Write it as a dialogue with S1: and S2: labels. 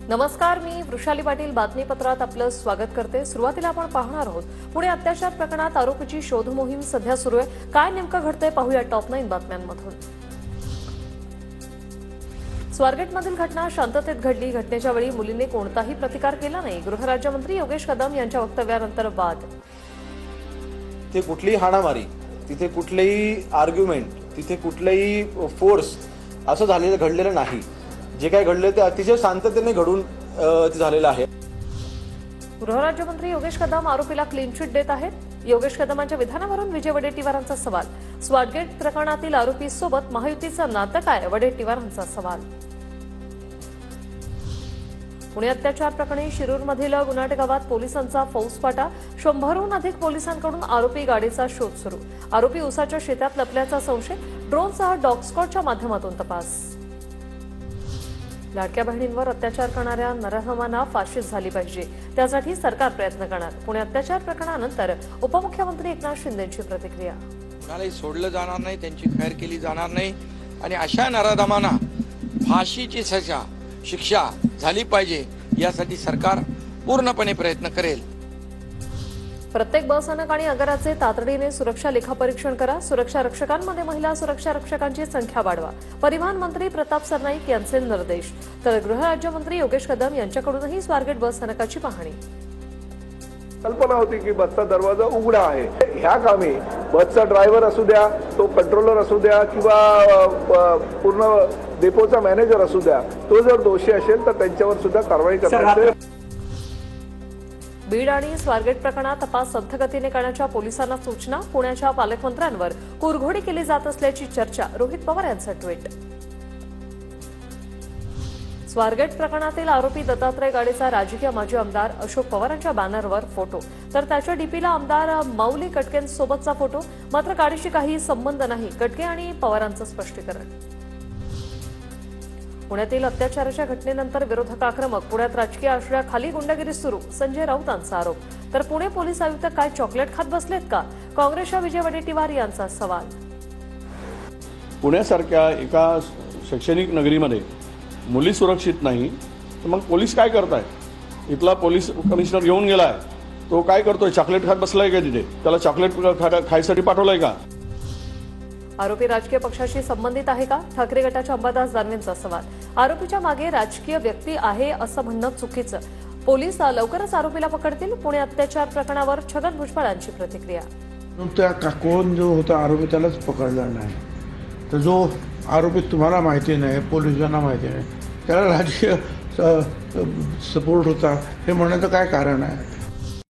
S1: नमस्कार, मी वृषाली पाटील बातमीपत्रात आपलं स्वागत करते। सुरुवातीला आपण पाहणार आहोत पुणे अत्याचार प्रकरणात आरोपीची शोध मोहीम सध्या सुरू आहे। काय नेमकं घडतंय पाहूया टॉप 9 बातम्यांमधून। स्वारगेटमधील घटना शांततेत घडली। घटनेच्या वेळी मुलीने कोणताही प्रतिकार केला नाही। गृहराज्यमंत्री योगेश कदम यांच्या वक्तव्यानंतर वाद।
S2: ते कुठलीही हाणामारी, तिथे कुठलेही आर्ग्युमेंट, तिथे कुठलेही फोर्स असं झालेलं घडलेलं नाही। जे काही घडले ते अतिशय शांततेने घडून झालेलं आहे।
S1: गृहराज्यमंत्री योगेश कदम आरोपीला क्लीन चिट देत आहेत। योगेश कदमांच्या विधानावरून विजय वडेट्टीवारांचा सवाल। स्वारगेट प्रकरणातील आरोपीसोबत महायुतीचं नातं काय? वडेट्टीवारांचा सवाल। पुणे अत्याचार प्रकरणी शिरूरमधील गुन्हाटे गावात पोलिसांचा फौजफाटा। 100हून अधिक पोलिसांकडून आरोपी गाडीचा शोध सुरू। आरोपी उसाच्या शेतात लपल्याचा संशय। ड्रोनसह डॉग स्क्वॉडच्या माध्यमातून तपास। लाडक्या बहिणींवर अत्याचार करणाऱ्या नराधमांना फाशी झाली पाहिजे, त्यासाठी सरकार प्रयत्न करणार। पुणे अत्याचार प्रकरणानंतर उपमुख्यमंत्री एकनाथ शिंदेंची प्रतिक्रिया।
S3: कुणालाही सोडलं जाणार नाही, त्यांची खैर केली जाणार नाही आणि अशा नराधमांना फाशीची शिक्षा झाली पाहिजे, यासाठी सरकार पूर्णपणे प्रयत्न करेल।
S1: प्रत्येक बसस्थानक आणि आगाराचे तातडीने सुरक्षा लेखापरीक्षण करा। सुरक्षा रक्षकांमध्ये महिला सुरक्षा रक्षकांची संख्या वाढवा। परिवहन मंत्री प्रताप सरनाईक यांचे निर्देश। तर गृहराज्यमंत्री योगेश कदम यांच्याकडूनही स्वारगेट बसस्थानकाची पाहणी।
S4: कल्पना होती की बसचा दरवाजा उघडा आहे। ह्या कामी बसचा ड्रायव्हर असू द्या, तो कंट्रोलर असू द्या किंवा पूर्ण डेपोचा मॅनेजर असू द्या, तो जर दोषी असेल तर त्यांच्यावर सुद्धा कारवाई करण्यात।
S1: बीड आणि स्वारगेट प्रकरणात तपास संथगतीने करण्याच्या पोलिसांना सूचना। पुण्याच्या पालकमंत्र्यांवर कुरघोडी केली जात असल्याची चर्चा। रोहित पवार यांचं ट्विट। स्वारगेट प्रकरणातील आरोपी दत्तात्रय गाडेचा राजकीय माजी आमदार अशोक पवारांच्या बॅनरवर फोटो, तर त्याच्या डीपीला आमदार माऊली कटकेंसोबतचा फोटो। मात्र गाडीशी काही संबंध नाही, कटके आणि पवारांचं स्पष्टीकरण। पुण्यातील अत्याचाराच्या घटनेनंतर विरोधक आक्रमक। पुण्यात राजकीय आश्रयाखाली गुंडगिरी सुरू। संजय राऊतांचा आरोप। तर पुणे पोलीस आयुक्त काय चॉकलेट खात बसलेत का? काँग्रेसच्या विजय वडेट्टीवार यांचा सवाल।
S5: पुण्यासारख्या एका शैक्षणिक नगरीमध्ये मुली सुरक्षित नाही, तर मग पोलीस काय करताय? इथला पोलीस कमिशनर घेऊन गेलाय, तो काय करतोय? चॉकलेट खात बसलाय का तिथे? त्याला चॉकलेट खायसाठी पाठवलंय का?
S1: आरोपी राजकीय पक्षाशी संबंधित आहे का? ठाकरे गटाच्या अंबादास दानवेंचा सवाल। आरोपीच्या मागे राजकीय व्यक्ती आहे असं म्हणणं चुकीचं। पोलीस लवकरच आरोपीला पकडतील। पुणे अत्याचार प्रकरणावर छगन भुजबळांची प्रतिक्रिया।
S6: कोण जो होता आरोपी त्यालाच पकडला नाही, तर जो आरोपी तुम्हाला माहिती नाही, पोलिसांना माहिती नाही, त्याला राजकीय सपोर्ट होता हे म्हणण्याचं काय कारण आहे?